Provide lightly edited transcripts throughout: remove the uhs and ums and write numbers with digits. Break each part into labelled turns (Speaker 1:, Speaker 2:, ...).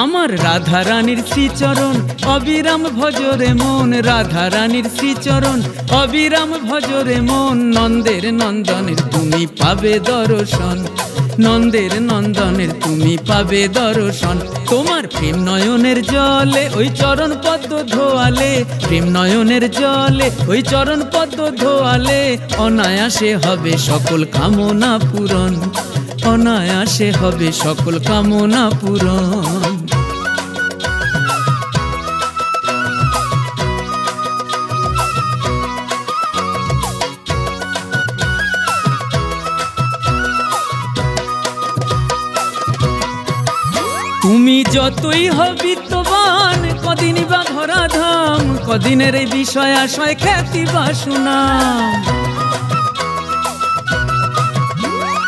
Speaker 1: আমার রাধা রানীর শ্রীচরণ অবিরাম ভজরে মন, রাধা রানীর শ্রীচরণ অবিরাম ভজরে মন। নন্দের নন্দনের তুমি পাবে দর্শন, নন্দের নন্দনের তুমি পাবে দর্শন। তোমার প্রেম নয়নের জলে ওই চরণ পদ্ম ধোয়ালে, প্রেম নয়নের জলে ওই চরণ পদ্ম ধোয়ালে অনায়াসে হবে সকল কামনা পূরণ, অনায়াসে হবে সকল কামনা পূরণ। তুমি যতই হবিত্তবান কদিনই বা ধরাধাম, কদিনের এই বিষয় আশয় খ্যাতি বা সুনাম।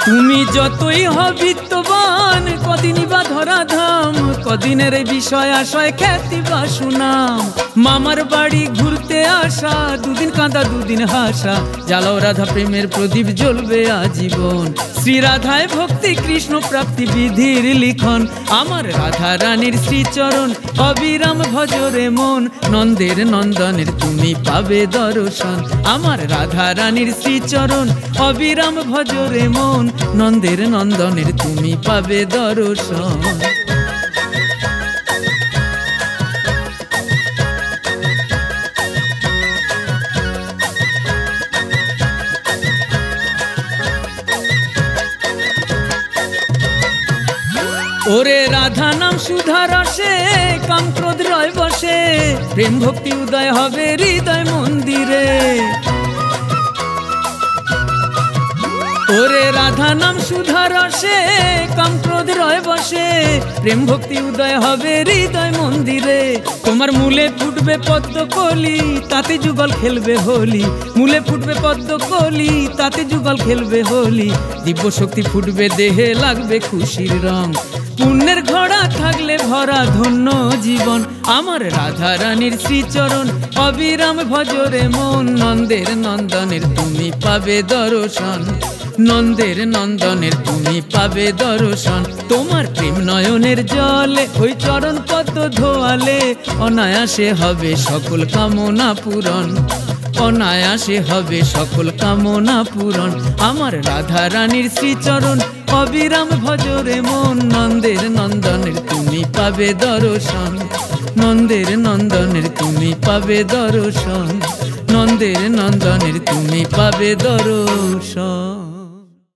Speaker 1: তুমি যতই হবিত্তবান কদিনই বা ধরাধাম, কদিনের এই বিষয় আশয় খ্যাতি বা সুনাম। মামার বাড়ি ঘুরতে আসা, দুদিন কাঁদা দুদিন হাসা, জ্বালাও রাধা প্রেমের প্রদীপ জ্বলবে আজীবন। শ্রী রাধায় ভক্তি কৃষ্ণ প্রাপ্তি বিধির লিখন। আমার রাধা রানীর শ্রীচরণ অবিরাম ভজরে মন, নন্দের নন্দনের তুমি পাবে দর্শন। আমার রাধা রানীর শ্রীচরণ অবিরাম ভজরে মন, নন্দের নন্দনের তুমি পাবে দর্শন। ওরে রাধা নাম সুধা রসে কাম ক্রোধ রয় বসে, প্রেম ভক্তি উদয় হবে হৃদয় মন্দিরে। ওরে রাধা নাম সুধা রসে কাম ক্রোধ রয় বসে, প্রেম ভক্তি উদয় হবে হৃদয় মন্দিরে। তোমার মূলে ফুটবে পদ্ম কলি, তাতে যুগল খেলবে হোলি। মূলে ফুটবে পদ্ম কলি, তাতে যুগল খেলবে হোলি। দিব্য শক্তি ফুটবে দেহে লাগবে খুশির রং, পুণ্যের ঘোড়া থাকলে ভরা ধন্য জীবন। আমার রাধা রানীর শ্রীচরণ অবিরাম ভজরে মন, নন্দের নন্দনের তুমি পাবে দর্শন, নন্দের নন্দনের তুমি পাবে দর্শন। তোমার প্রেম নয়নের জলে ওই চরণ পদ্ম ধোয়ালে অনায়াসে হবে সকল কামনা পূরণ, অনায়াসে হবে সকল কামনা পূরণ। আমার রাধা রানীর শ্রীচরণ অবিরাম ভজরে মন, নন্দের নন্দনের তুমি পাবে দর্শন, নন্দের নন্দনের তুমি পাবে দর্শন, নন্দের নন্দনের তুমি পাবে দর্শন।